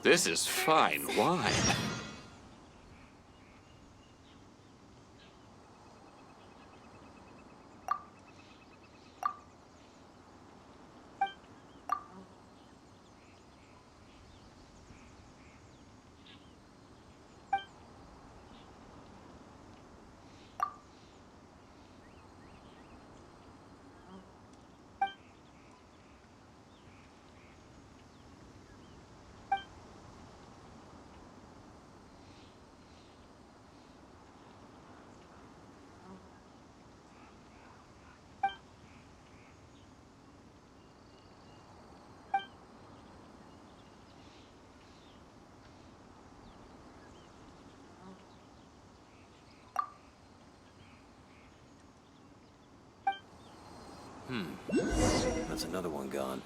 This is fine wine. That's another one gone.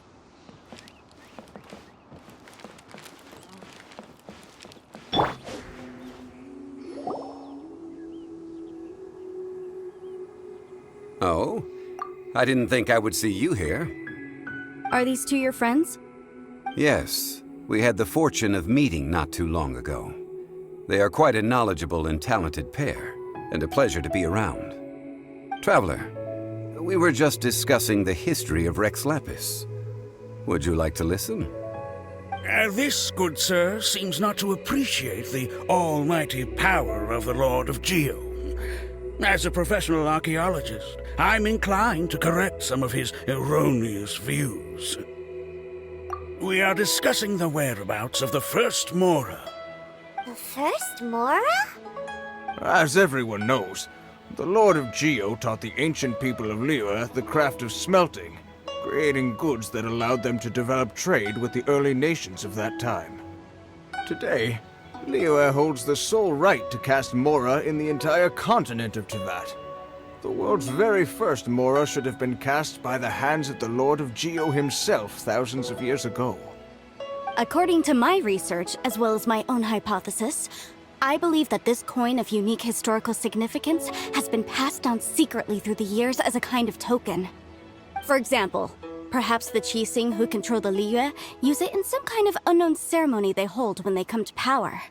Oh? I didn't think I would see you here. Are these two your friends? Yes. We had the fortune of meeting not too long ago. They are quite a knowledgeable and talented pair, and a pleasure to be around. Traveler, we were just discussing the history of Rex Lapis. Would you like to listen? This, good sir, seems not to appreciate the almighty power of the Lord of Geo. As a professional archaeologist, I'm inclined to correct some of his erroneous views. We are discussing the whereabouts of the first Mora. The first Mora? As everyone knows, the Lord of Geo taught the ancient people of Liyue the craft of smelting, creating goods that allowed them to develop trade with the early nations of that time. Today, Liyue holds the sole right to cast Mora in the entire continent of Teyvat. The world's very first Mora should have been cast by the hands of the Lord of Geo himself thousands of years ago. According to my research, as well as my own hypothesis, I believe that this coin of unique historical significance has been passed down secretly through the years as a kind of token. For example, perhaps the Qixing who control the Liyue use it in some kind of unknown ceremony they hold when they come to power.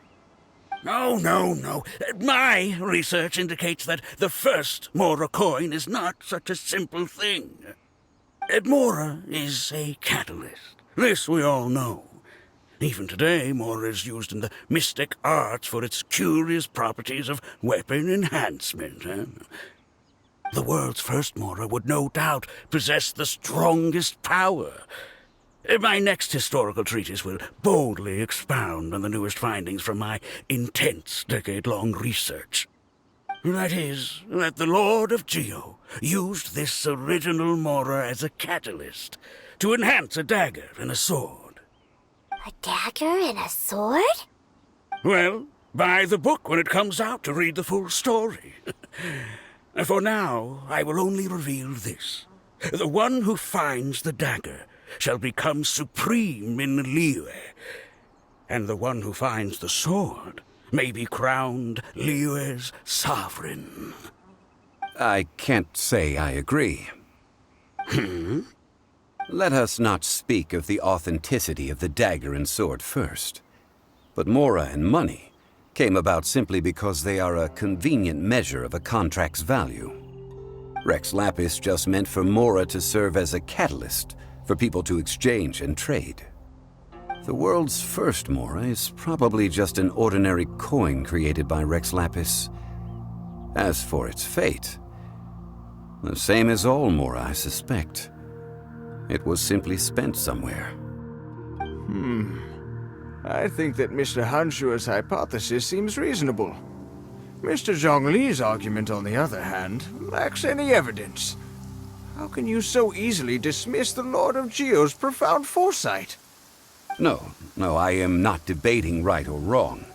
No. My research indicates that the first Mora coin is not such a simple thing. Mora is a catalyst. This we all know. Even today, Mora is used in the mystic arts for its curious properties of weapon enhancement. The world's first Mora would no doubt possess the strongest power. My next historical treatise will boldly expound on the newest findings from my intense decade-long research. That is, that the Lord of Geo used this original Mora as a catalyst to enhance a dagger and a sword. A dagger and a sword? Well, buy the book when it comes out to read the full story. For now, I will only reveal this. The one who finds the dagger shall become supreme in Liyue, and the one who finds the sword may be crowned Liyue's sovereign. I can't say I agree. Let us not speak of the authenticity of the dagger and sword first. But Mora and money came about simply because they are a convenient measure of a contract's value. Rex Lapis just meant for Mora to serve as a catalyst for people to exchange and trade. The world's first Mora is probably just an ordinary coin created by Rex Lapis. As for its fate, the same as all Mora, I suspect. It was simply spent somewhere. I think that Mr. Hanshua's hypothesis seems reasonable. Mr. Zhongli's argument, on the other hand, lacks any evidence. How can you so easily dismiss the Lord of Geo's profound foresight? No, I am not debating right or wrong.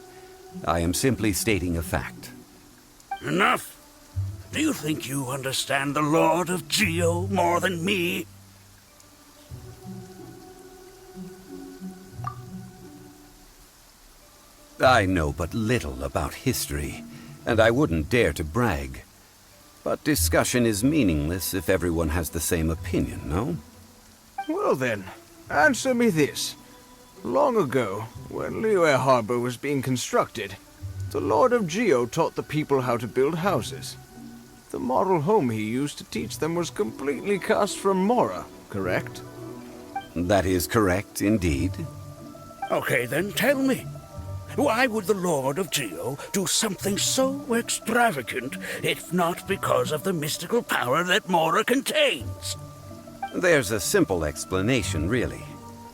I am simply stating a fact. Enough! Do you think you understand the Lord of Geo more than me? I know but little about history, and I wouldn't dare to brag. But discussion is meaningless if everyone has the same opinion, no? Well then, answer me this. Long ago, when Liyue Harbor was being constructed, the Lord of Geo taught the people how to build houses. The model home he used to teach them was completely cast from Mora, correct? That is correct, indeed. Okay, then tell me. Why would the Lord of Geo do something so extravagant if not because of the mystical power that Mora contains? There's a simple explanation, really.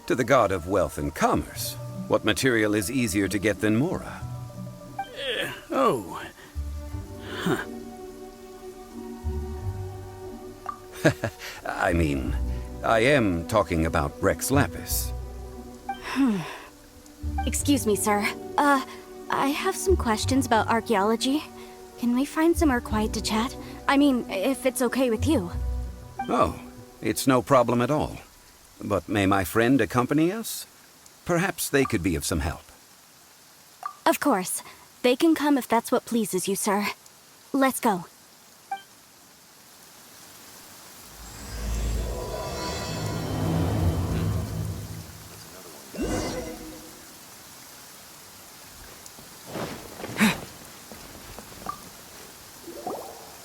To the god of wealth and commerce, what material is easier to get than Mora? Oh. I mean, I am talking about Rex Lapis. Excuse me, sir. I have some questions about archaeology. Can we find somewhere quiet to chat? I mean, if it's okay with you. Oh, it's no problem at all. But may my friend accompany us? Perhaps they could be of some help. Of course. They can come if that's what pleases you, sir. Let's go.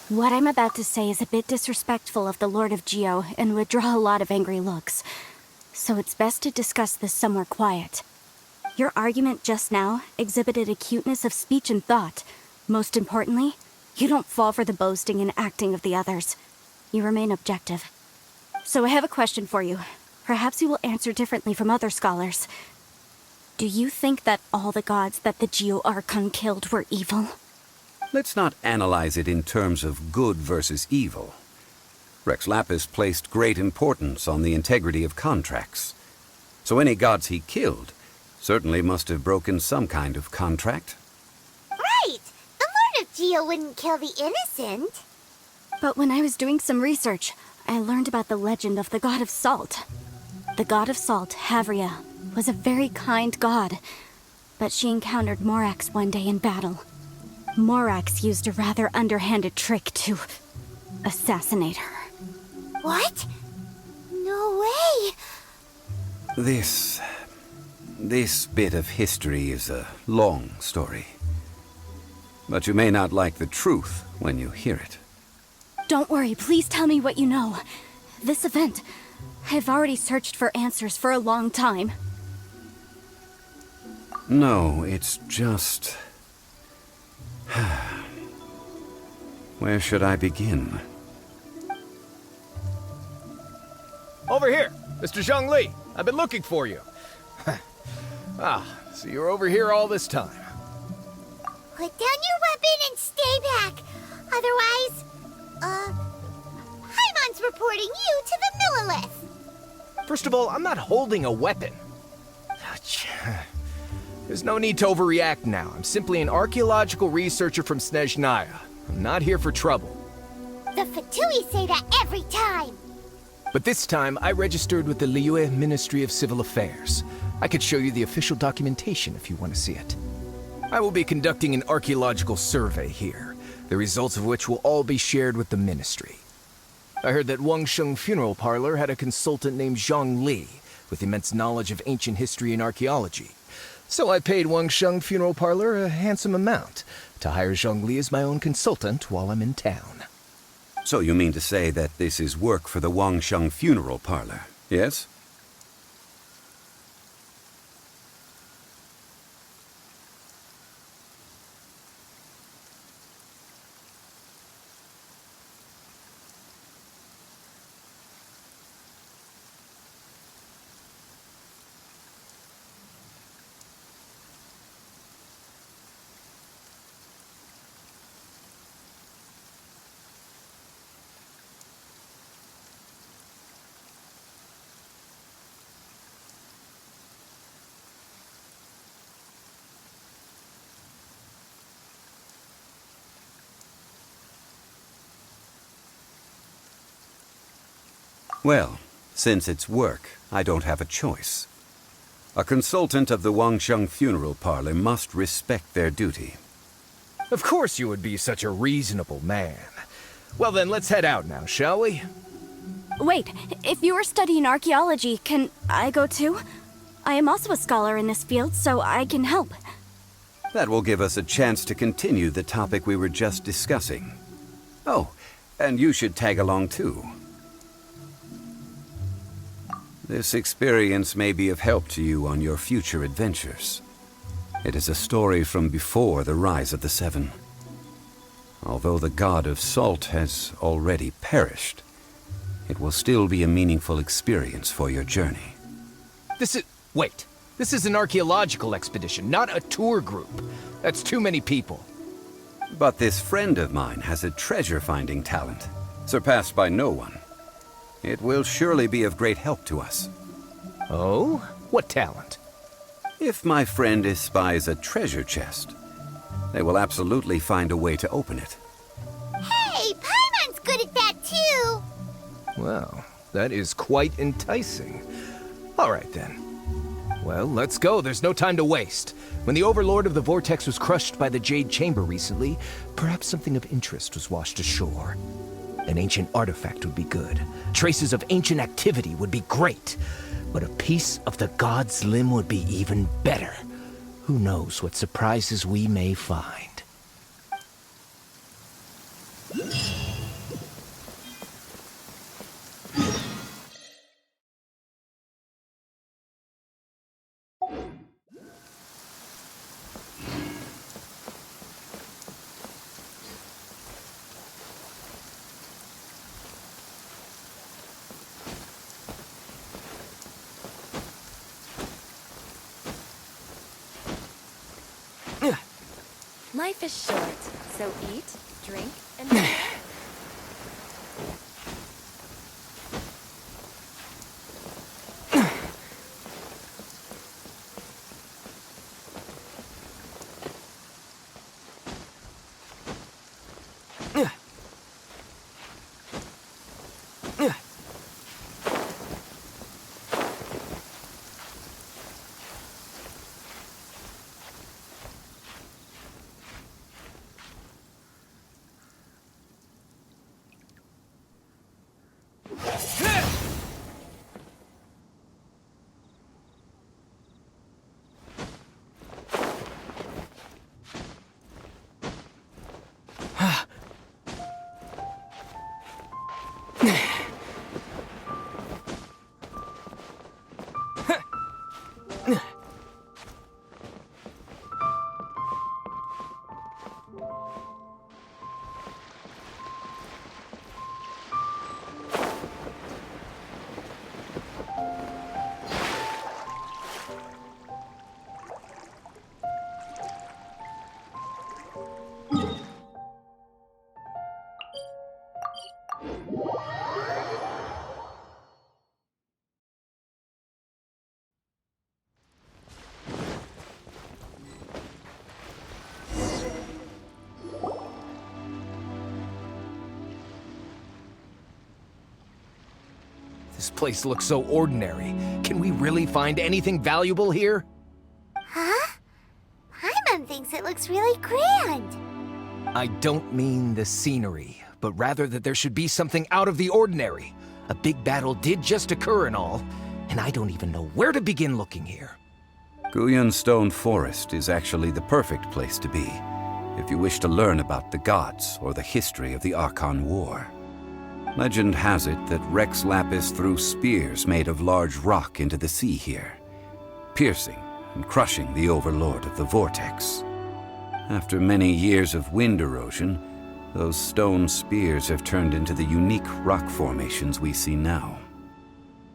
What I'm about to say is a bit disrespectful of the Lord of Geo and would draw a lot of angry looks. So it's best to discuss this somewhere quiet. Your argument just now exhibited a cuteness of speech and thought. Most importantly, you don't fall for the boasting and acting of the others. You remain objective. So I have a question for you. Perhaps you will answer differently from other scholars. Do you think that all the gods that the Geo Archon killed were evil? Let's not analyze it in terms of good versus evil. Rex Lapis placed great importance on the integrity of contracts. So any gods he killed certainly must have broken some kind of contract. Right! The Lord of Geo wouldn't kill the innocent. But when I was doing some research, I learned about the legend of the god of salt. The god of salt, Havria, was a very kind god, but she encountered Morax one day in battle. Morax used a rather underhanded trick to assassinate her. What? No way! This bit of history is a long story. But you may not like the truth when you hear it. Don't worry, please tell me what you know. This event, I've already searched for answers for a long time. No, it's just... Where should I begin? Over here, Mr. Zhongli. I've been looking for you. So you're over here all this time. Put down your weapon and stay back. Otherwise, Paimon's reporting you to the Millilith. First of all, I'm not holding a weapon. There's no need to overreact now. I'm simply an archaeological researcher from Snezhnaya. I'm not here for trouble. The Fatui say that every time. But this time, I registered with the Liyue Ministry of Civil Affairs. I could show you the official documentation if you want to see it. I will be conducting an archaeological survey here, the results of which will all be shared with the ministry. I heard that Wangsheng Funeral Parlor had a consultant named Zhongli, with immense knowledge of ancient history and archaeology. So I paid Wangsheng Funeral Parlor a handsome amount to hire Zhongli as my own consultant while I'm in town. So you mean to say that this is work for the Wangsheng Funeral Parlor, yes? Well, since it's work, I don't have a choice. A consultant of the Wangsheng Funeral Parlor must respect their duty. Of course you would be such a reasonable man. Well then, let's head out now, shall we? Wait, if you are studying archaeology, can I go too? I am also a scholar in this field, so I can help. That will give us a chance to continue the topic we were just discussing. Oh, and you should tag along too. This experience may be of help to you on your future adventures. It is a story from before the rise of the Seven. Although the god of salt has already perished, it will still be a meaningful experience for your journey. Wait. This is an archaeological expedition, not a tour group. That's too many people. But this friend of mine has a treasure-finding talent, surpassed by no one. It will surely be of great help to us. Oh? What talent? If my friend espies a treasure chest, they will absolutely find a way to open it. Hey, Paimon's good at that too! Well, that is quite enticing. All right, then. Well, let's go. There's no time to waste. When the Overlord of the Vortex was crushed by the Jade Chamber recently, perhaps something of interest was washed ashore. An ancient artifact would be good. Traces of ancient activity would be great. But a piece of the god's limb would be even better. Who knows what surprises we may find. Life is short, so eat, drink, and... This place looks so ordinary. Can we really find anything valuable here? Huh? Paimon thinks it looks really grand. I don't mean the scenery, but rather that there should be something out of the ordinary. A big battle did just occur and all, and I don't even know where to begin looking here. Guyan Stone Forest is actually the perfect place to be, if you wish to learn about the gods or the history of the Archon War. Legend has it that Rex Lapis threw spears made of large rock into the sea here, piercing and crushing the Overlord of the Vortex. After many years of wind erosion, those stone spears have turned into the unique rock formations we see now.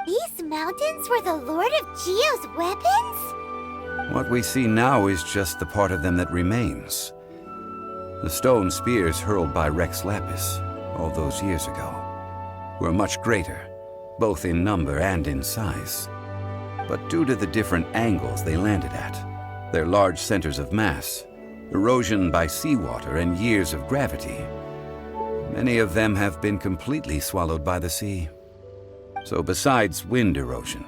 These mountains were the Lord of Geo's weapons? What we see now is just the part of them that remains. The stone spears hurled by Rex Lapis all those years ago were much greater, both in number and in size. But due to the different angles they landed at, their large centers of mass, erosion by seawater, and years of gravity, many of them have been completely swallowed by the sea. So besides wind erosion,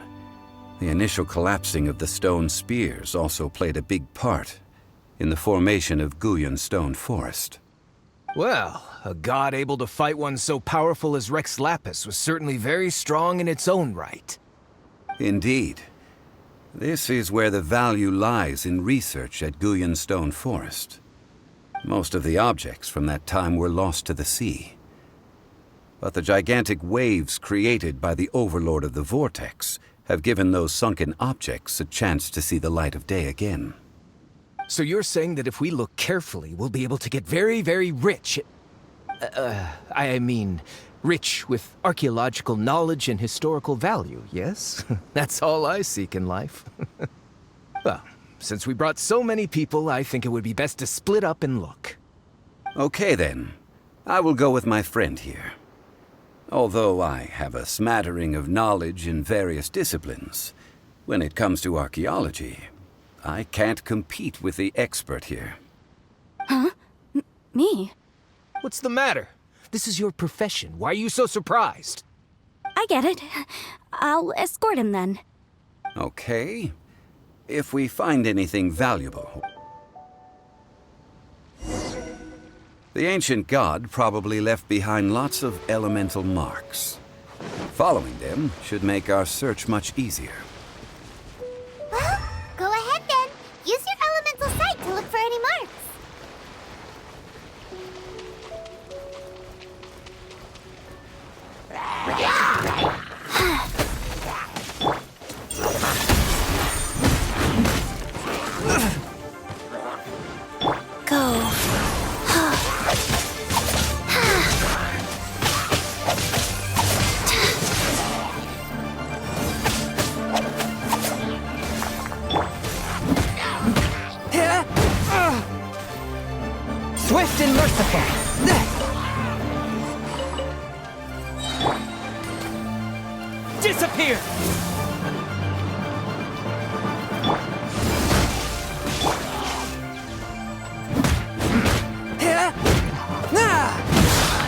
the initial collapsing of the stone spears also played a big part in the formation of Guyan Stone Forest. Well, a god able to fight one so powerful as Rex Lapis was certainly very strong in its own right. Indeed. This is where the value lies in research at Stone Forest. Most of the objects from that time were lost to the sea. But the gigantic waves created by the Overlord of the Vortex have given those sunken objects a chance to see the light of day again. So you're saying that if we look carefully, we'll be able to get very, very rich. I mean, rich with archaeological knowledge and historical value, yes? That's all I seek in life. Well, since we brought so many people, I think it would be best to split up and look. Okay then. I will go with my friend here. Although I have a smattering of knowledge in various disciplines, when it comes to archaeology, I can't compete with the expert here. Huh? Me? What's the matter? This is your profession. Why are you so surprised? I get it. I'll escort him then. Okay. If we find anything valuable. The ancient god probably left behind lots of elemental marks. Following them should make our search much easier. Well, go ahead then. Use your elemental sight to look for any marks. Go. Swift and merciful. Disappear!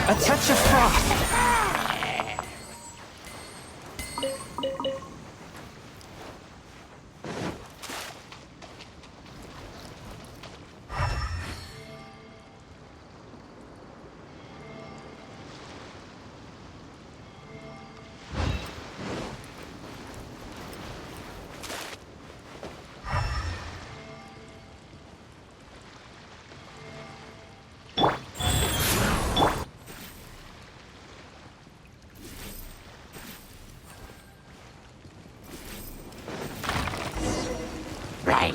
A touch of frost.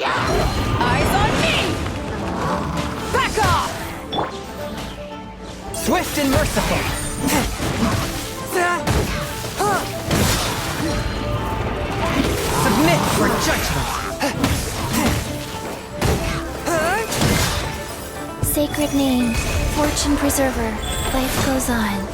Eyes on me! Back off! Swift and merciful. Submit for judgment. Sacred name, fortune preserver, life goes on.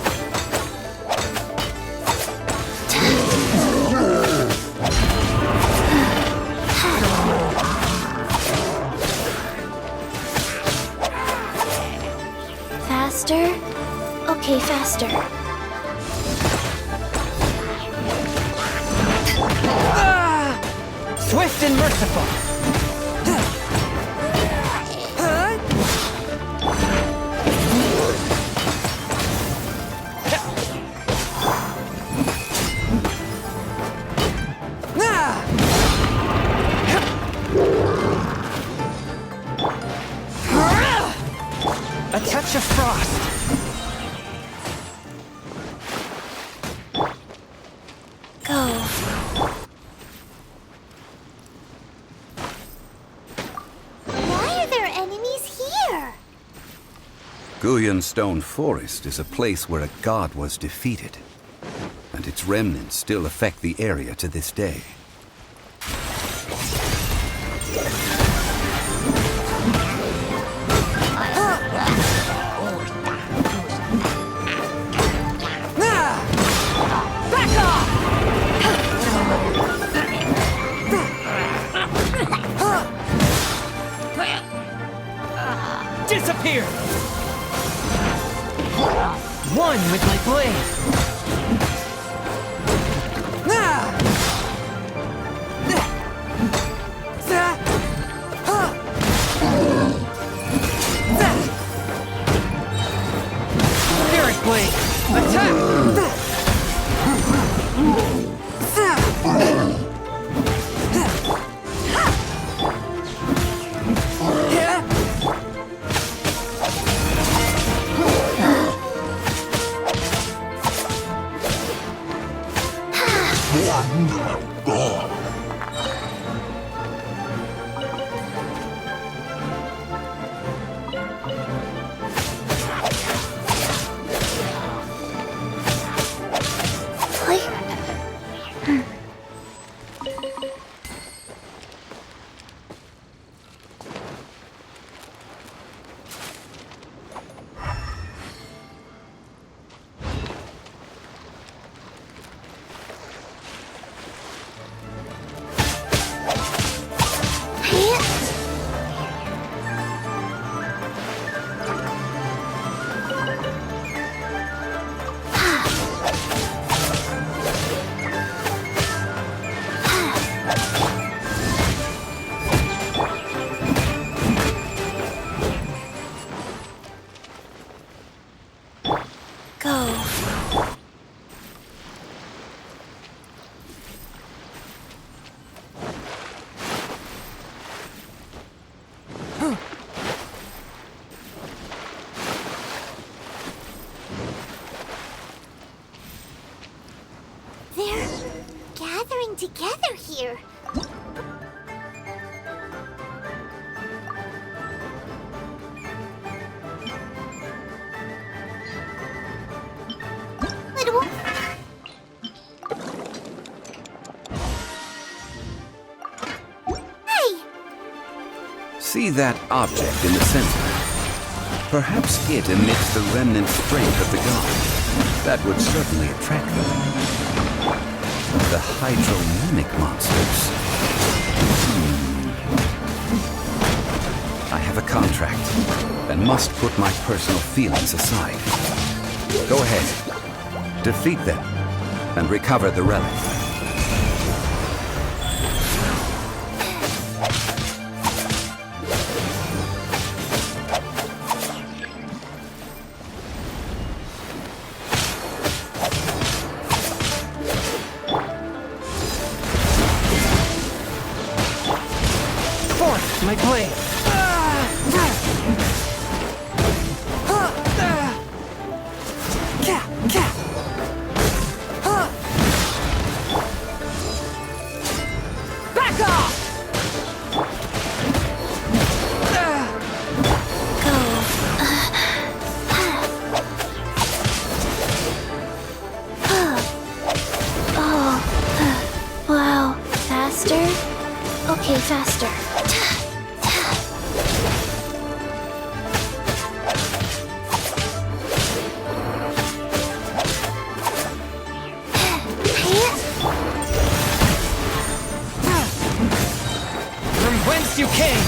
Faster? Okay, faster. Swift and merciful. A touch of frost. Go. Why are there enemies here? Stone Forest is a place where a god was defeated, and its remnants still affect the area to this day. Disappear! One with my blade! They're gathering together here. But hey! See that object in the center? Perhaps it emits the remnant strength of the god. That would certainly attract them. The hydromimic monsters. I have a contract and must put my personal feelings aside. Go ahead. Defeat them and recover the relic. My blade! Back off! Wow, faster? Okay, faster. From whence you came!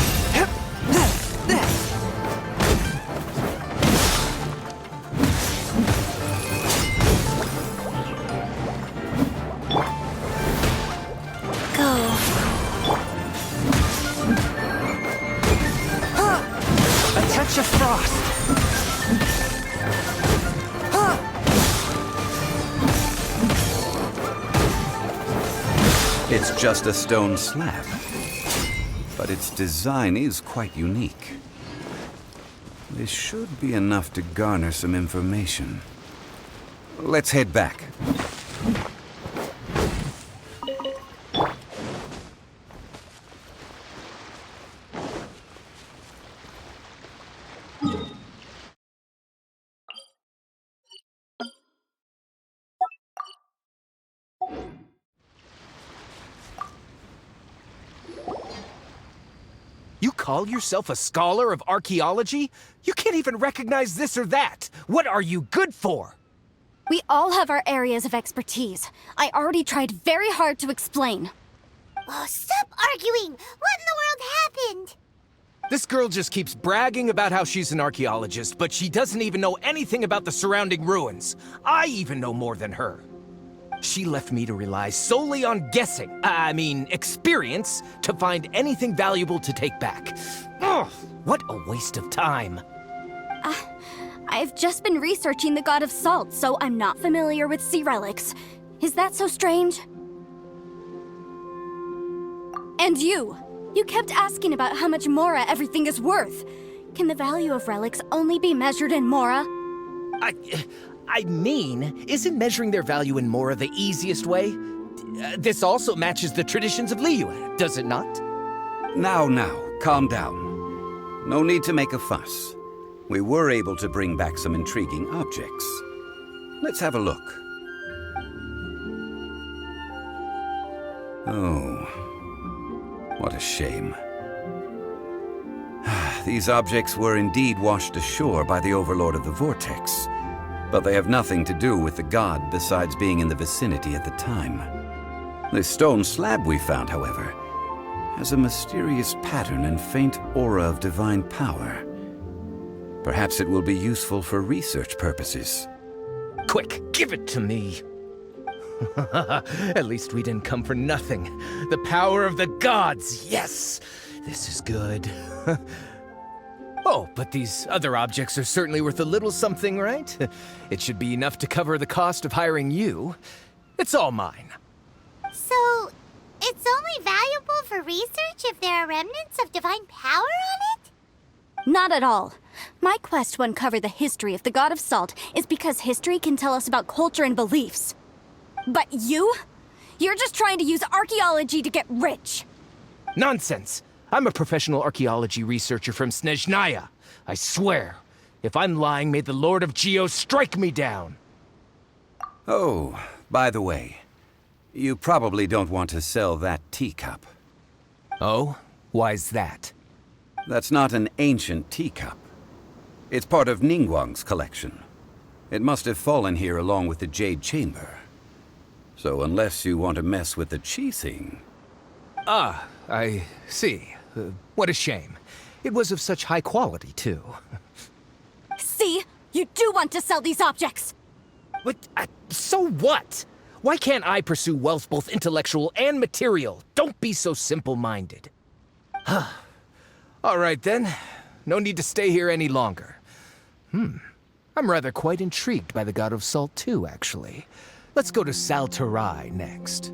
A touch of frost! It's just a stone slab, but its design is quite unique. This should be enough to garner some information. Let's head back. You call yourself a scholar of archaeology? You can't even recognize this or that! What are you good for? We all have our areas of expertise. I already tried very hard to explain. Oh, stop arguing! What in the world happened? This girl just keeps bragging about how she's an archaeologist, but she doesn't even know anything about the surrounding ruins. I even know more than her. She left me to rely solely on guessing, experience, to find anything valuable to take back. Ugh, what a waste of time. I've just been researching the god of salt, so I'm not familiar with sea relics. Is that so strange? And you kept asking about how much Mora everything is worth. Can the value of relics only be measured in Mora? Isn't measuring their value in Mora the easiest way? this also matches the traditions of Liyue, does it not? Now, calm down. No need to make a fuss. We were able to bring back some intriguing objects. Let's have a look. Oh, what a shame. These objects were indeed washed ashore by the Overlord of the Vortex, but they have nothing to do with the god besides being in the vicinity at the time. This stone slab we found, however, has a mysterious pattern and faint aura of divine power. Perhaps it will be useful for research purposes. Quick, give it to me. At least we didn't come for nothing. The power of the gods, yes! This is good. Oh, but these other objects are certainly worth a little something, right? It should be enough to cover the cost of hiring you. It's all mine. So, it's only valuable for research if there are remnants of divine power on it? Not at all. My quest to uncover the history of the God of Salt is because history can tell us about culture and beliefs. But you're just trying to use archaeology to get rich. Nonsense! I'm a professional archaeology researcher from Snezhnaya. I swear, if I'm lying, may the Lord of Geo strike me down. Oh, by the way, you probably don't want to sell that teacup. Oh? Why's that? That's not an ancient teacup. It's part of Ningguang's collection. It must have fallen here along with the Jade Chamber. So unless you want to mess with the Qixing... Ah, I see. What a shame. It was of such high quality, too. See? You do want to sell these objects! What? So what? Why can't I pursue wealth both intellectual and material? Don't be so simple-minded. All right, then. No need to stay here any longer. I'm rather quite intrigued by the God of Salt, too, actually. Let's go to Saltarai next.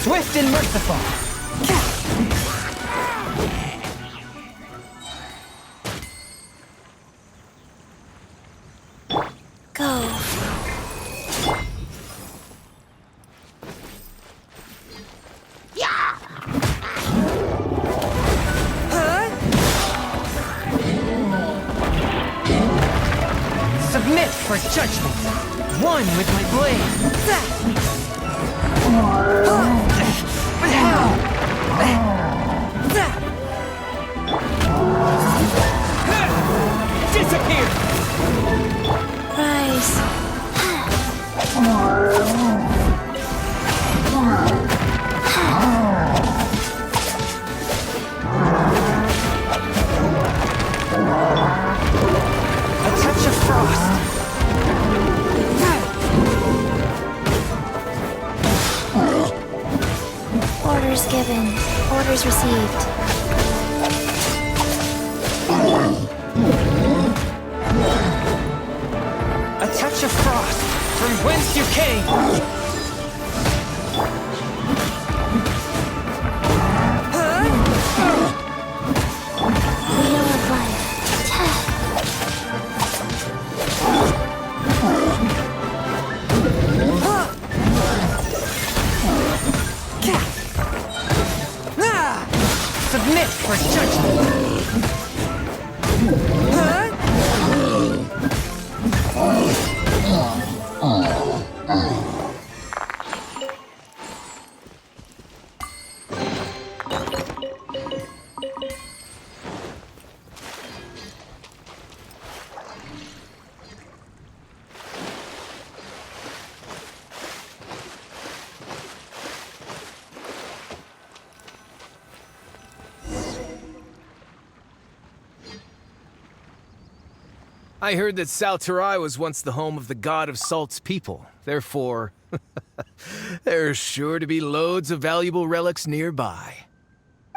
Swift and merciful. Go. Submit for judgment. One with my blade. Disappear! Rise. A touch of frost. given. Orders received. A touch of frost, from whence you came! Wheel of life. Submit for judgment! I heard that Salterai was once the home of the god of Salt's people. Therefore, there's sure to be loads of valuable relics nearby.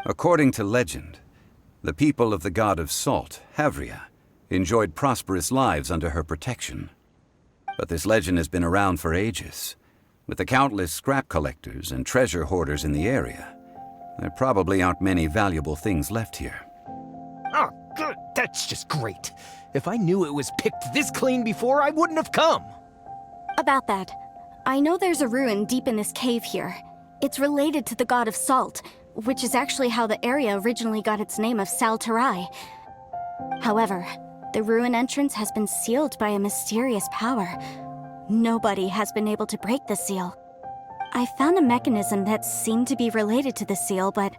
According to legend, the people of the god of Salt, Havria, enjoyed prosperous lives under her protection. But this legend has been around for ages. With the countless scrap collectors and treasure hoarders in the area, there probably aren't many valuable things left here. Oh, good. That's just great. If I knew it was picked this clean before, I wouldn't have come. About that, I know there's a ruin deep in this cave here. It's related to the god of Salt, which is actually how the area originally got its name of Salterai. However, the ruin entrance has been sealed by a mysterious power. Nobody has been able to break the seal. I found a mechanism that seemed to be related to the seal, but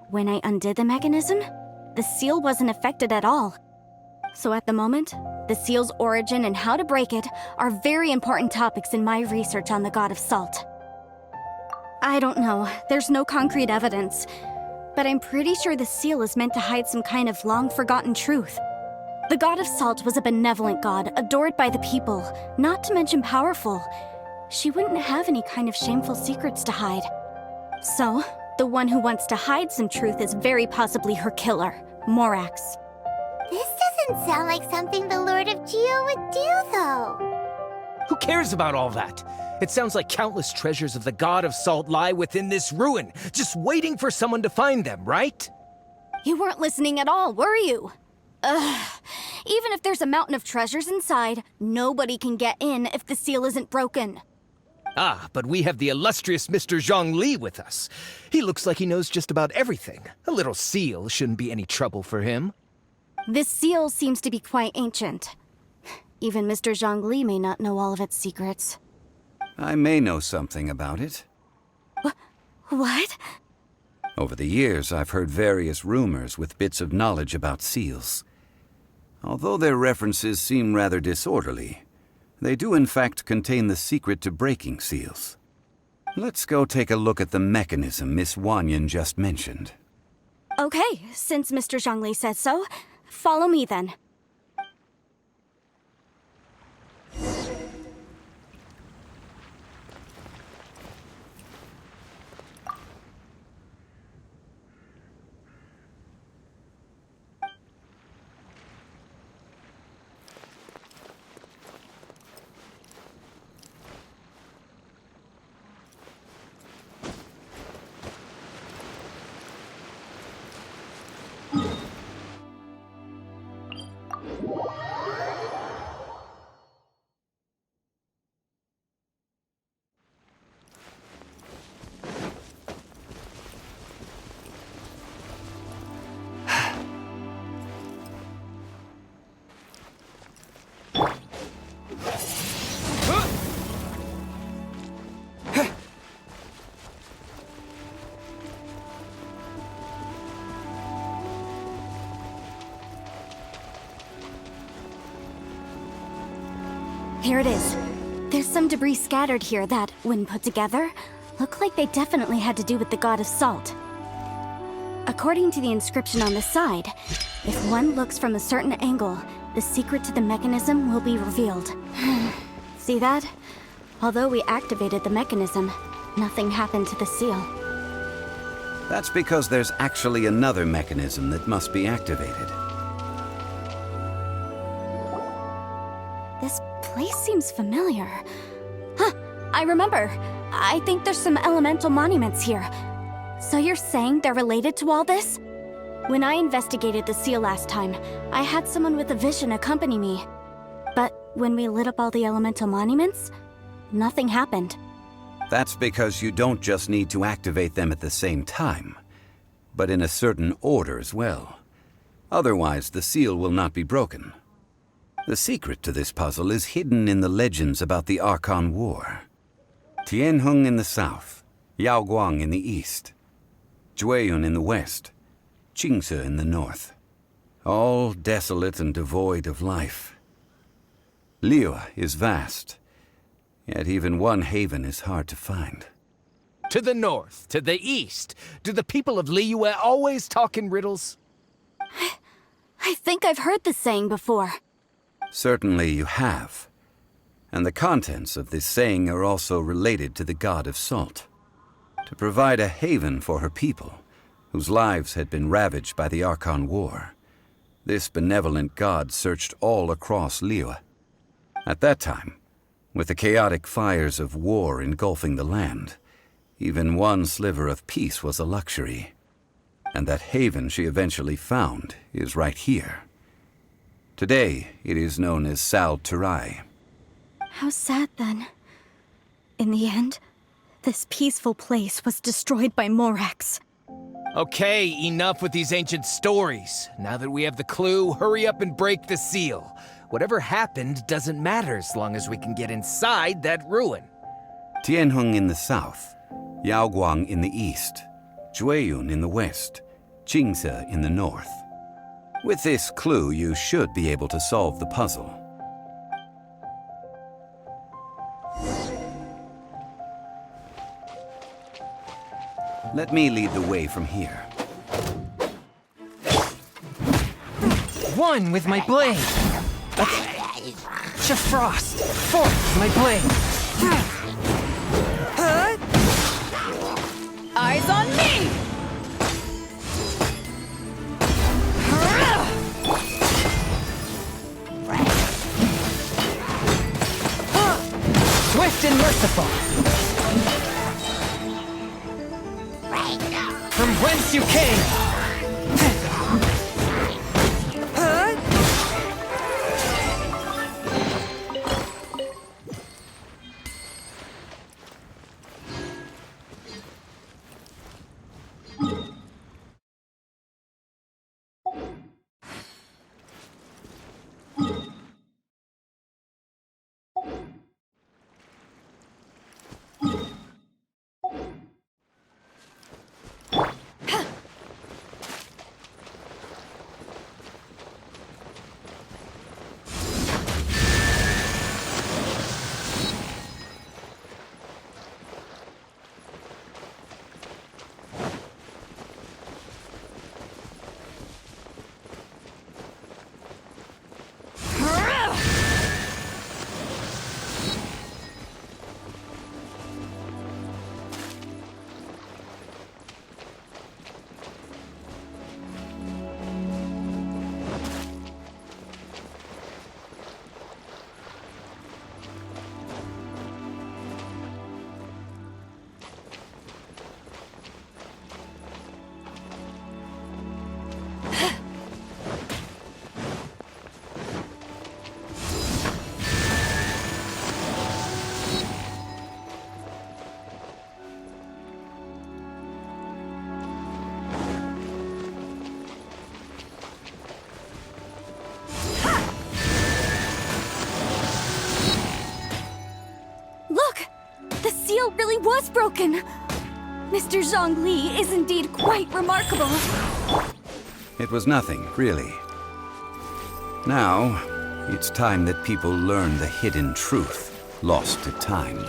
when I undid the mechanism, the seal wasn't affected at all. So at the moment, the seal's origin and how to break it are very important topics in my research on the god of Salt. I don't know, there's no concrete evidence, but I'm pretty sure the seal is meant to hide some kind of long-forgotten truth. The god of Salt was a benevolent god, adored by the people, not to mention powerful. She wouldn't have any kind of shameful secrets to hide. So, the one who wants to hide some truth is very possibly her killer, Morax. This doesn't sound like something the Lord of Geo would do, though. Who cares about all that? It sounds like countless treasures of the god of Salt lie within this ruin, just waiting for someone to find them, right? You weren't listening at all, were you? Ugh. Even if there's a mountain of treasures inside, nobody can get in if the seal isn't broken. Ah, but we have the illustrious Mr. Zhongli with us. He looks like he knows just about everything. A little seal shouldn't be any trouble for him. This seal seems to be quite ancient. Even Mr. Zhongli may not know all of its secrets. I may know something about it. What? Over the years, I've heard various rumors with bits of knowledge about seals. Although their references seem rather disorderly, they do in fact contain the secret to breaking seals. Let's go take a look at the mechanism Miss Wanyan just mentioned. Okay, since Mr. Zhongli says so, follow me then. Here it is. There's some debris scattered here that, when put together, look like they definitely had to do with the god of Salt. According to the inscription on the side, if one looks from a certain angle, the secret to the mechanism will be revealed. See that? Although we activated the mechanism, nothing happened to the seal. That's because there's actually another mechanism that must be activated. This place seems familiar. Huh, I remember. I think there's some elemental monuments here. So you're saying they're related to all this? When I investigated the seal last time, I had someone with a vision accompany me. But when we lit up all the elemental monuments, nothing happened. That's because you don't just need to activate them at the same time, but in a certain order as well. Otherwise, the seal will not be broken. The secret to this puzzle is hidden in the legends about the Archon War. Tianheng in the south, Yaoguang in the east, Jueyun in the west, Qingce in the north. All desolate and devoid of life. Liyue is vast, yet even one haven is hard to find. To the north, to the east. Do the people of Liyue always talk in riddles? I think I've heard this saying before. Certainly you have. And the contents of this saying are also related to the god of salt. To provide a haven for her people, whose lives had been ravaged by the Archon War, this benevolent god searched all across Liyue. At that time, with the chaotic fires of war engulfing the land, even one sliver of peace was a luxury. And that haven she eventually found is right here. Today, it is known as Sal Turai. How sad then. In the end, this peaceful place was destroyed by Morax. Okay, enough with these ancient stories. Now that we have the clue, hurry up and break the seal. Whatever happened doesn't matter as long as we can get inside that ruin. Tianheng in the south, Yaoguang in the east, Jueyun in the west, Qingce in the north. With this clue, you should be able to solve the puzzle. Let me lead the way from here. One with my blade. Frost. Forth, my blade. Eyes on me! Swift and merciful. From whence you came. Really was broken. Mr. Zhongli is indeed quite remarkable. It was nothing, really. Now, it's time that people learn the hidden truth lost to time.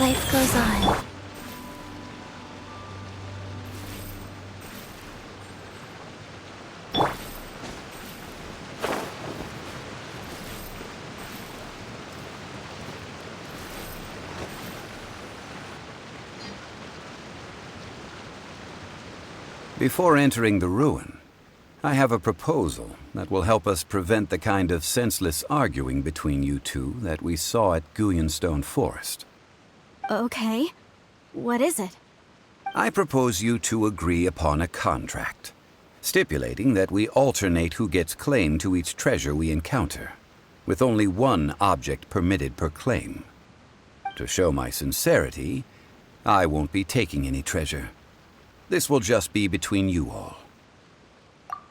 Life goes on. Before entering the ruin, I have a proposal that will help us prevent the kind of senseless arguing between you two that we saw at Guyonstone Forest. Okay. What is it? I propose you two agree upon a contract, stipulating that we alternate who gets claim to each treasure we encounter, with only one object permitted per claim. To show my sincerity, I won't be taking any treasure. This will just be between you all.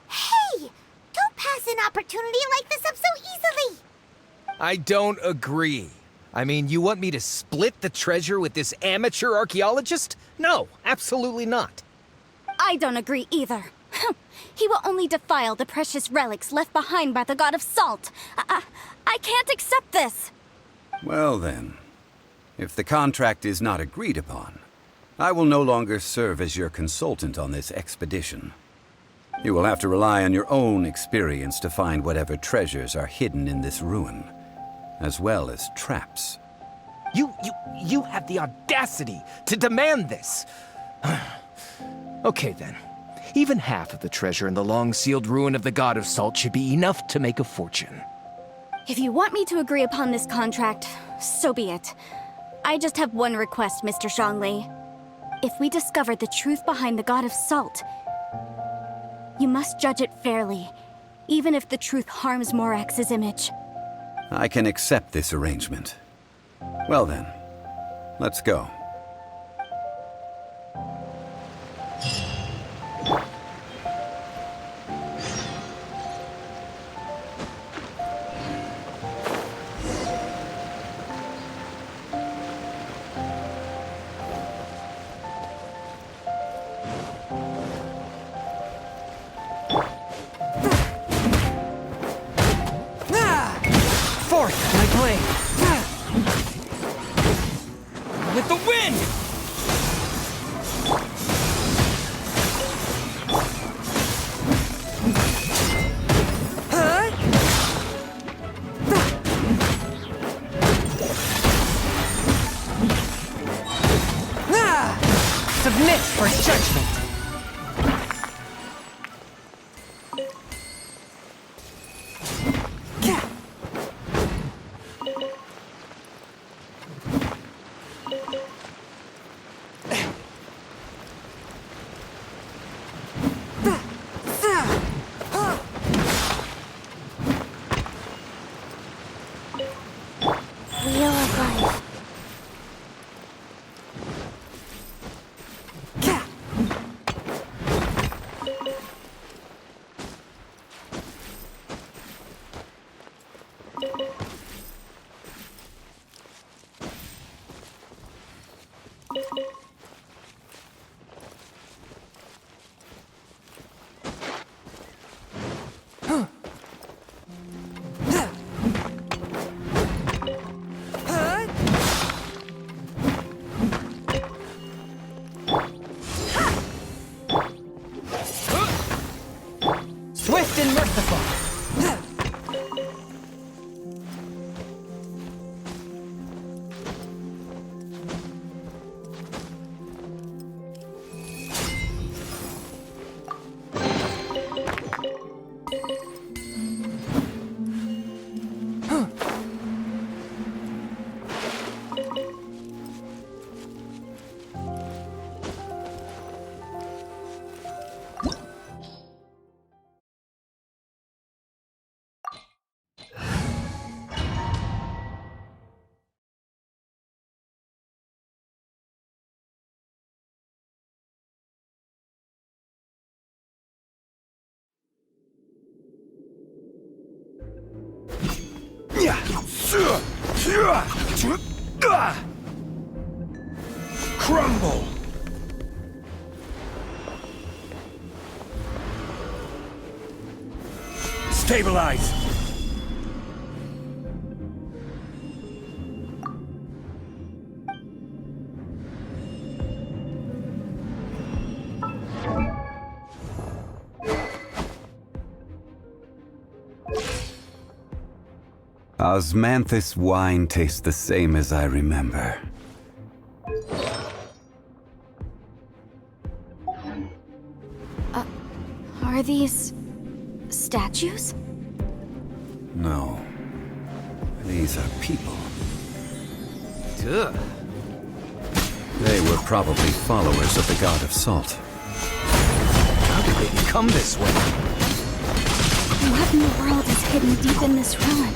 Hey! Don't pass an opportunity like this up so easily! I don't agree. I mean, you want me to split the treasure with this amateur archaeologist? No, absolutely not. I don't agree either. He will only defile the precious relics left behind by the god of salt. I can't accept this. Well then, if the contract is not agreed upon, I will no longer serve as your consultant on this expedition. You will have to rely on your own experience to find whatever treasures are hidden in this ruin, as well as traps. You have the audacity to demand this. Okay then. Even half of the treasure in the long-sealed ruin of the God of Salt should be enough to make a fortune. If you want me to agree upon this contract, so be it. I just have one request, Mr. Zhongli. If we discover the truth behind the God of Salt, you must judge it fairly, even if the truth harms Morax's image. I can accept this arrangement. Well then, let's go. Forth, my blade! With the wind! Submit for judgment! Wheel of Life. Swift and merciful! Crumble! Stabilize! Osmanthus wine tastes the same as I remember. Are these statues? No. These are people. Duh. They were probably followers of the god of salt. How did they become this way? What in the world is hidden deep in this ruin?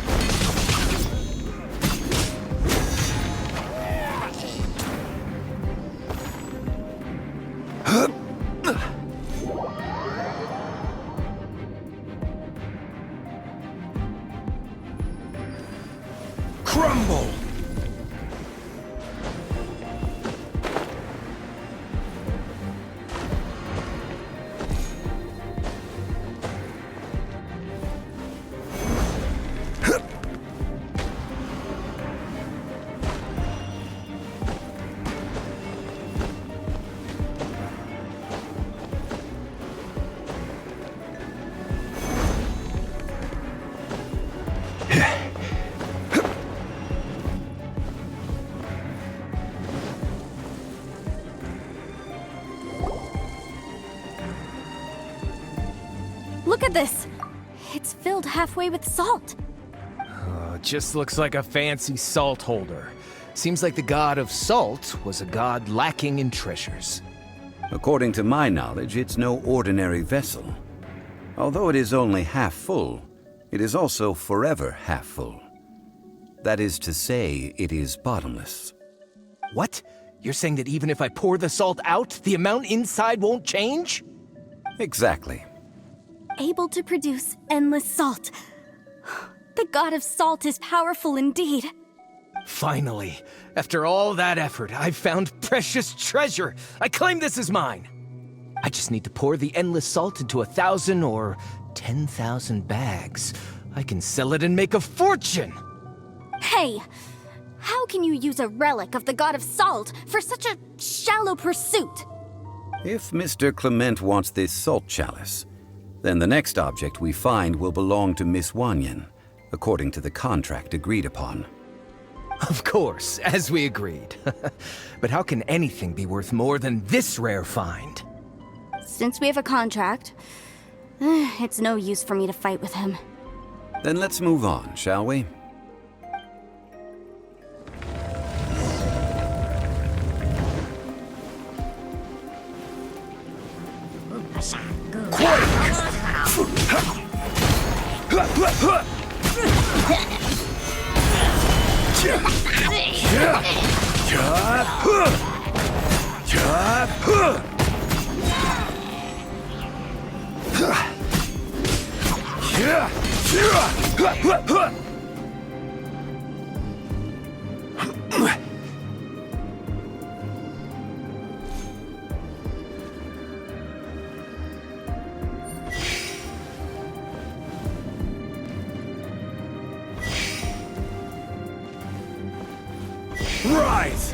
Crumble! Look at this! It's filled halfway with salt. It just looks like a fancy salt holder. Seems like the god of salt was a god lacking in treasures. According to my knowledge, it's no ordinary vessel. Although it is only half full, it is also forever half full. That is to say, it is bottomless. What? You're saying that even if I pour the salt out, the amount inside won't change? Exactly. Able to produce endless salt. The god of salt is powerful indeed. Finally, after all that effort, I've found precious treasure. I claim this as mine. I just need to pour the endless salt into 1,000 or 10,000 bags. I can sell it and make a fortune. Hey, how can you use a relic of the god of salt for such a shallow pursuit? If Mr. Clement wants this salt chalice, then the next object we find will belong to Miss Wanyan, according to the contract agreed upon. Of course, as we agreed. But how can anything be worth more than this rare find? Since we have a contract, it's no use for me to fight with him. Then let's move on, shall we? Rise!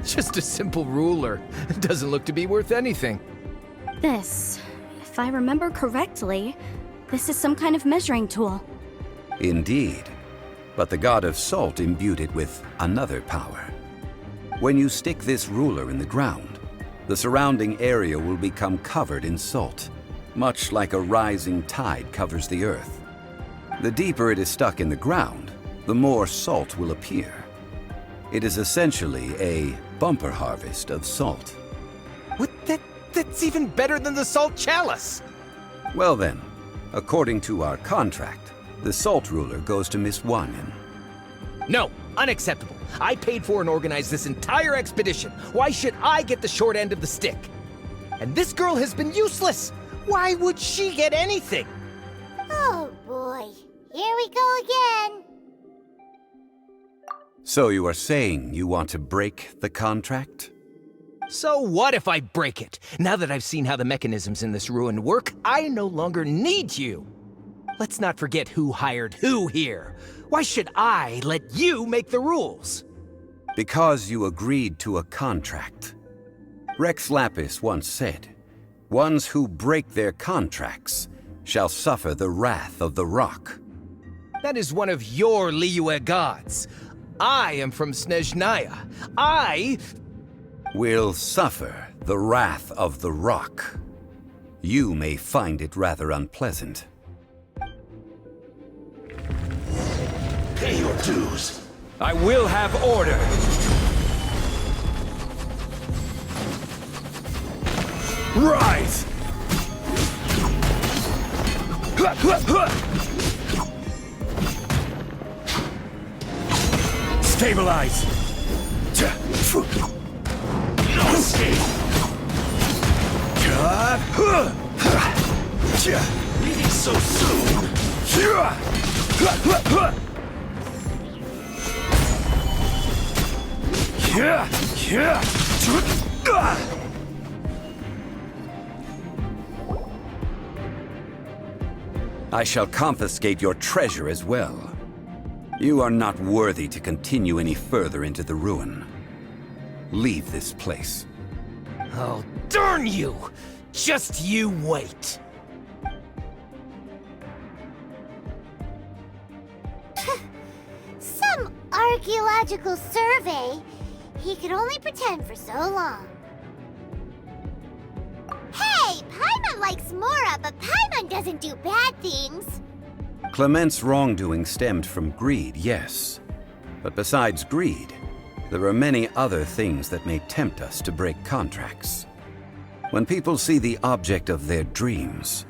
Just a simple ruler. It doesn't look to be worth anything. This, if I remember correctly, this is some kind of measuring tool. Indeed. But the god of salt imbued it with another power. When you stick this ruler in the ground, the surrounding area will become covered in salt, much like a rising tide covers the earth. The deeper it is stuck in the ground, the more salt will appear. It is essentially a bumper harvest of salt. What? That's even better than the salt chalice! Well then, according to our contract, the salt ruler goes to Miss Wanyan. No, unacceptable. I paid for and organized this entire expedition. Why should I get the short end of the stick? And this girl has been useless. Why would she get anything? Oh boy, here we go again. So you are saying you want to break the contract? So what if I break it? Now that I've seen how the mechanisms in this ruin work, I no longer need you. Let's not forget who hired who here. Why should I let you make the rules? Because you agreed to a contract. Rex Lapis once said, "Ones who break their contracts shall suffer the wrath of the rock." That is one of your Liyue gods. I am from Snezhnaya. I Will suffer the wrath of the rock. You may find it rather unpleasant. Pay your dues. I will have order. Rise! Stabilize! No escape. Leaving so soon. I shall confiscate your treasure as well. You are not worthy to continue any further into the ruin. Leave this place. Oh, darn you! Just you wait. Some archaeological survey. He could only pretend for so long. Hey, Paimon likes Mora, but Paimon doesn't do bad things. Clement's wrongdoing stemmed from greed, yes. But besides greed, there are many other things that may tempt us to break contracts. When people see the object of their dreams,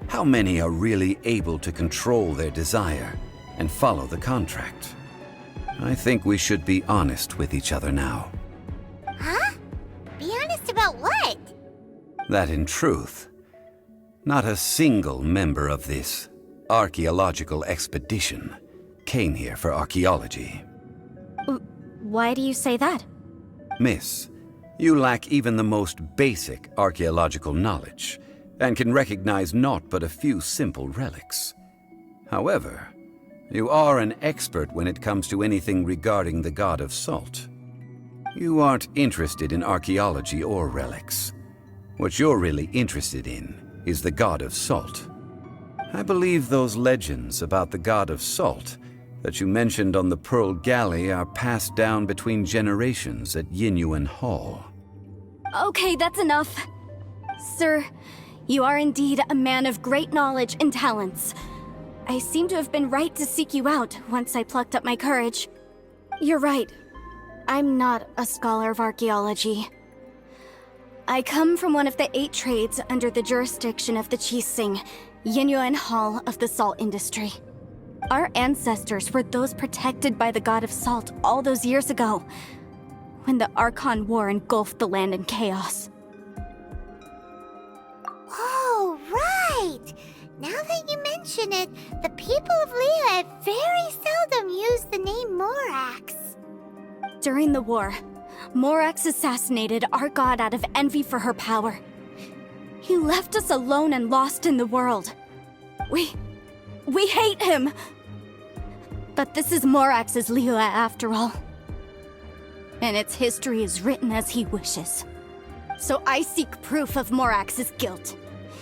how many are really able to control their desire and follow the contract? I think we should be honest with each other now. Huh? Be honest about what? That in truth, not a single member of this archaeological expedition came here for archaeology. Why do you say that? Miss, you lack even the most basic archaeological knowledge, and can recognize naught but a few simple relics. However, you are an expert when it comes to anything regarding the god of salt. You aren't interested in archaeology or relics. What you're really interested in is the god of salt. I believe those legends about the god of salt that you mentioned on the Pearl Galley are passed down between generations at Yinyuan Hall. Okay, that's enough. Sir, you are indeed a man of great knowledge and talents. I seem to have been right to seek you out once I plucked up my courage. You're right. I'm not a scholar of archaeology. I come from one of the 8 trades under the jurisdiction of the Qixing, Yinyuan Hall of the salt industry. Our ancestors were those protected by the god of salt all those years ago, when the Archon War engulfed the land in chaos. Oh, right! Now that you mention it, the people of Liyue very seldom use the name Morax. During the war, Morax assassinated our god out of envy for her power. He left us alone and lost in the world. We hate him! But this is Morax's Liyue after all. And its history is written as he wishes. So I seek proof of Morax's guilt.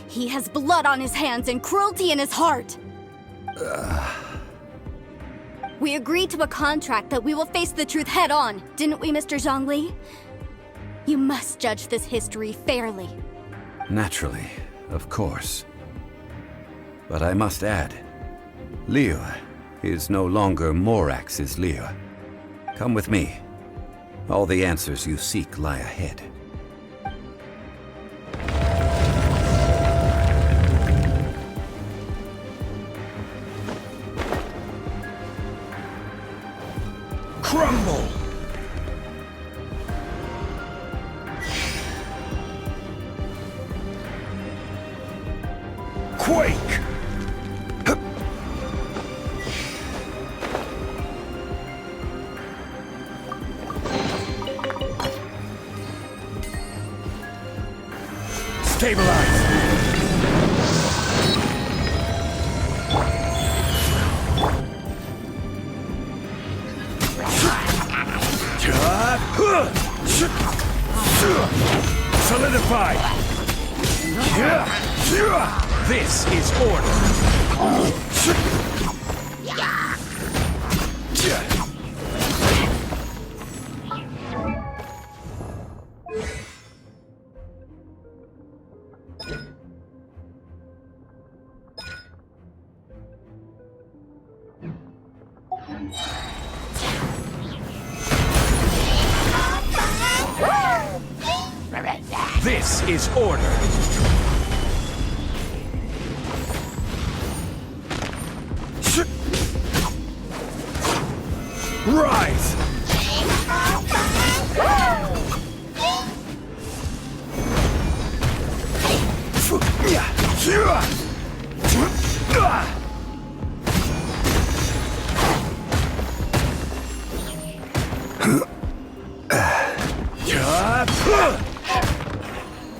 He has blood on his hands and cruelty in his heart. We agreed to a contract that we will face the truth head on, didn't we, Mr. Zhongli? You must judge this history fairly. Naturally, of course. But I must add, Liyue is no longer Morax's Liyue. Come with me. All the answers you seek lie ahead. Crumble! Quake! Stabilize! Solidify! This is order! This is order! Rise!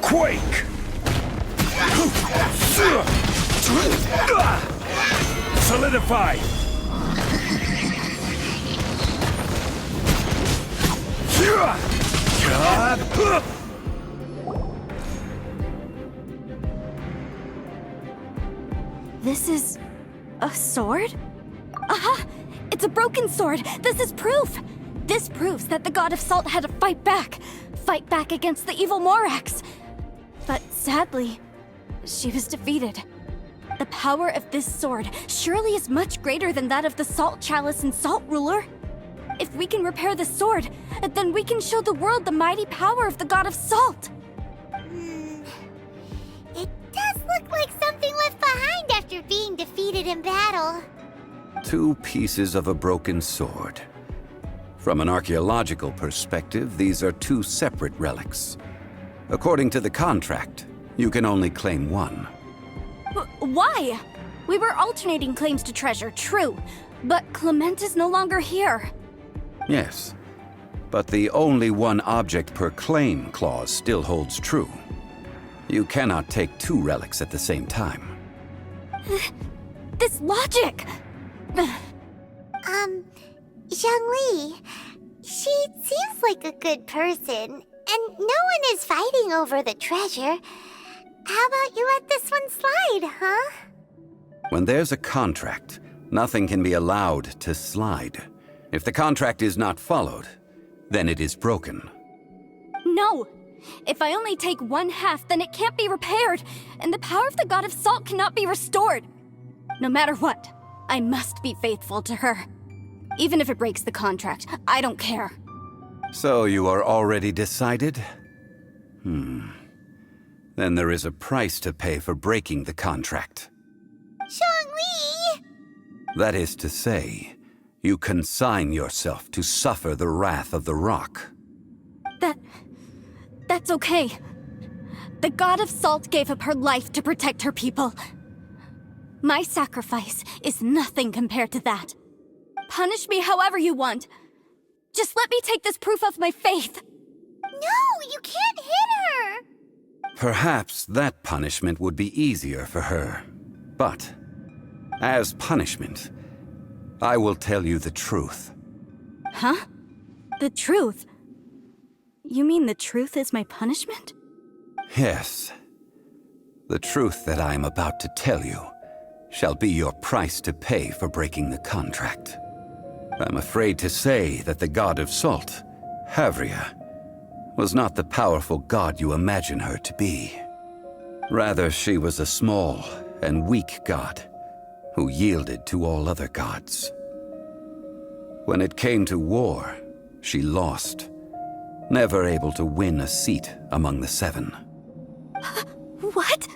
Quake! Solidify! This is a sword? Aha! It's a broken sword! This is proof! This proves that the God of Salt had to fight back against the evil Morax. But sadly, she was defeated. The power of this sword surely is much greater than that of the Salt Chalice and Salt Ruler. If we can repair the sword, then we can show the world the mighty power of the God of Salt. It does look like something left behind after being defeated in battle. 2 pieces of a broken sword. From an archaeological perspective, these are 2 separate relics. According to the contract, you can only claim one. Why? We were alternating claims to treasure, true, but Clement is no longer here. Yes, but the only one object per claim clause still holds true. You cannot take 2 relics at the same time. This logic! Zhongli, she seems like a good person, and no one is fighting over the treasure. How about you let this one slide, huh? When there's a contract, nothing can be allowed to slide. If the contract is not followed, then it is broken. No! If I only take 1/2, then it can't be repaired, and the power of the God of Salt cannot be restored. No matter what, I must be faithful to her. Even if it breaks the contract, I don't care. So you are already decided? Then there is a price to pay for breaking the contract. Zhongli! That is to say, you consign yourself to suffer the wrath of the rock. That's okay. The God of Salt gave up her life to protect her people. My sacrifice is nothing compared to that. Punish me however you want. Just let me take this proof of my faith. No, you can't hit her! Perhaps that punishment would be easier for her. But, as punishment, I will tell you the truth. Huh? The truth? You mean the truth is my punishment? Yes. The truth that I am about to tell you shall be your price to pay for breaking the contract. I'm afraid to say that the God of Salt, Havria, was not the powerful god you imagine her to be. Rather, she was a small and weak god who yielded to all other gods. When it came to war, she lost, never able to win a seat among the 7. What?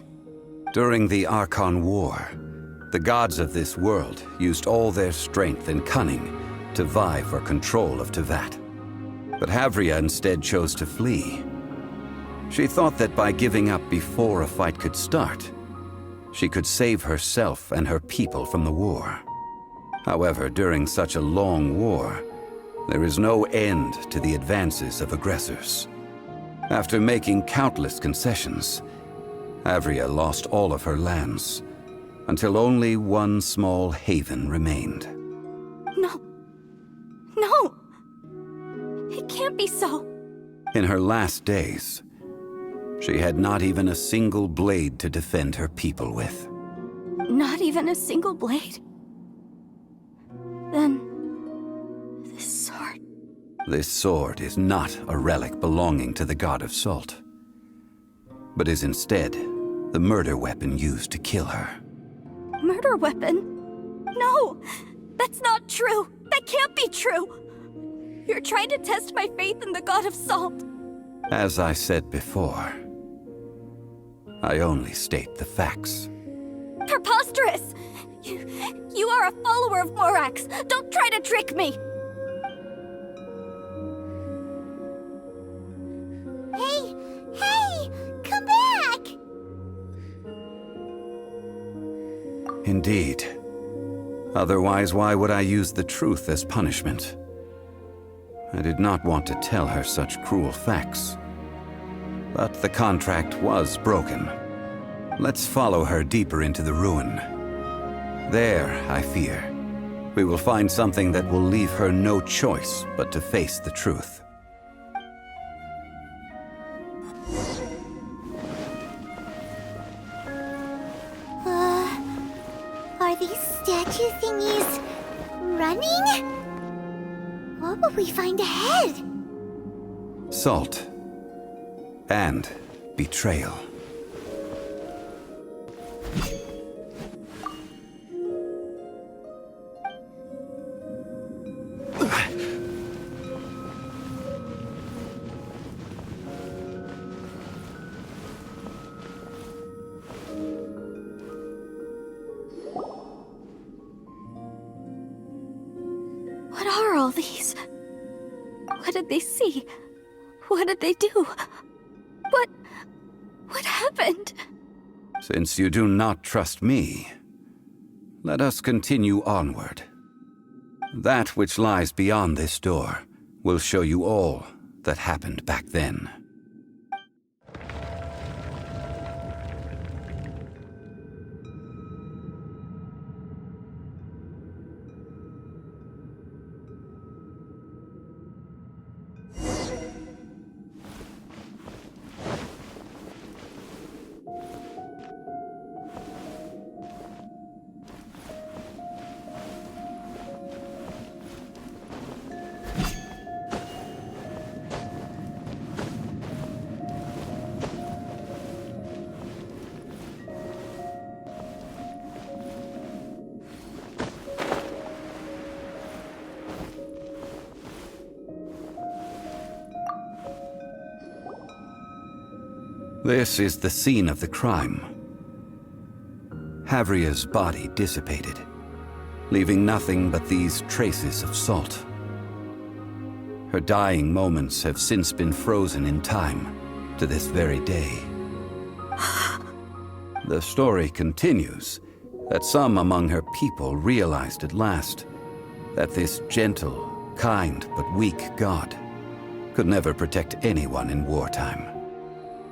During the Archon War, the gods of this world used all their strength and cunning to vie for control of Tevat. But Havria instead chose to flee. She thought that by giving up before a fight could start, she could save herself and her people from the war. However, during such a long war, there is no end to the advances of aggressors. After making countless concessions, Havria lost all of her lands, until only one small haven remained. No. No! It It can't be so. In her last days, she had not even a single blade to defend her people with. Not even a single blade? Then... this sword... This sword is not a relic belonging to the god of salt, but is instead the murder weapon used to kill her. Murder weapon? No! That's not true! That can't be true! You're trying to test my faith in the god of salt. As I said before, I only state the facts. Preposterous! You are a follower of Morax! Don't try to trick me! Hey! Come back! Indeed. Otherwise, why would I use the truth as punishment? I did not want to tell her such cruel facts. But the contract was broken. Let's follow her deeper into the ruin. There, I fear, we will find something that will leave her no choice but to face the truth. Are these statue thingies running? What will we find ahead? Salt. And betrayal. What are all these? What did they see? What did they do? What happened? Since you do not trust me, let us continue onward. That which lies beyond this door will show you all that happened back then. This is the scene of the crime. Havria's body dissipated, leaving nothing but these traces of salt. Her dying moments have since been frozen in time to this very day. The story continues that some among her people realized at last that this gentle, kind, but weak god could never protect anyone in wartime.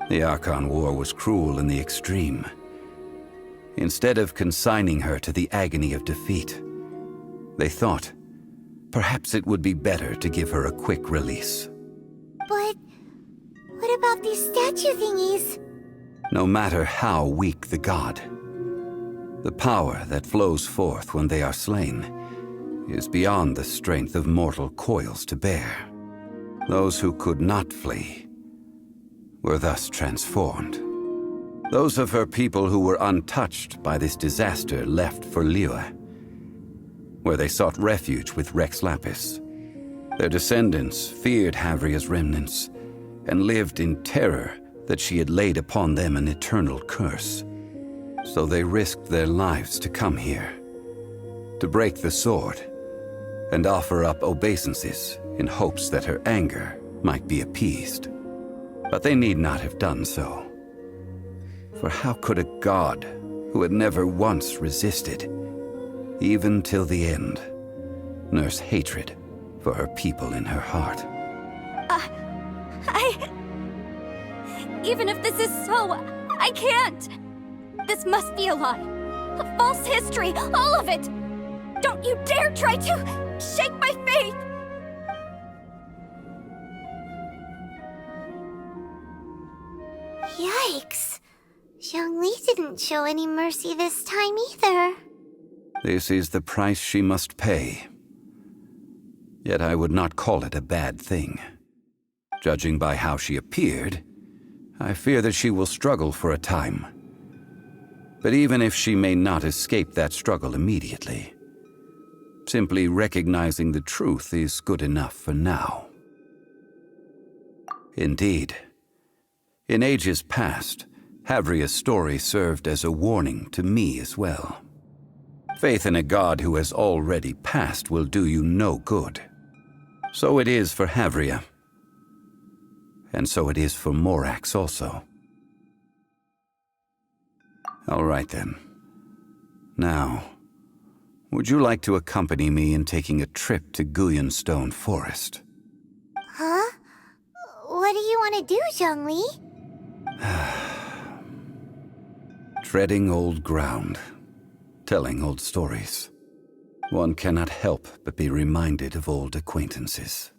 The Archon War was cruel in the extreme. Instead of consigning her to the agony of defeat, they thought perhaps it would be better to give her a quick release. But what about these statue thingies? No matter how weak the god, the power that flows forth when they are slain is beyond the strength of mortal coils to bear. Those who could not flee were thus transformed. Those of her people who were untouched by this disaster left for Liyue, where they sought refuge with Rex Lapis. Their descendants feared Havria's remnants and lived in terror that she had laid upon them an eternal curse. So they risked their lives to come here, to break the sword and offer up obeisances in hopes that her anger might be appeased. But they need not have done so. For how could a god who had never once resisted, even till the end, nurse hatred for her people in her heart? Even if this is so, I can't! This must be a lie. A false history, all of it! Don't you dare try to shake my faith! Yikes! Zhongli didn't show any mercy this time either. This is the price she must pay. Yet I would not call it a bad thing. Judging by how she appeared, I fear that she will struggle for a time. But even if she may not escape that struggle immediately, simply recognizing the truth is good enough for now. Indeed, in ages past, Havria's story served as a warning to me as well. Faith in a god who has already passed will do you no good. So it is for Havria. And so it is for Morax also. All right then. Now, would you like to accompany me in taking a trip to Guyonstone Forest? Huh? What do you want to do, Zhongli? Treading old ground, telling old stories. One cannot help but be reminded of old acquaintances.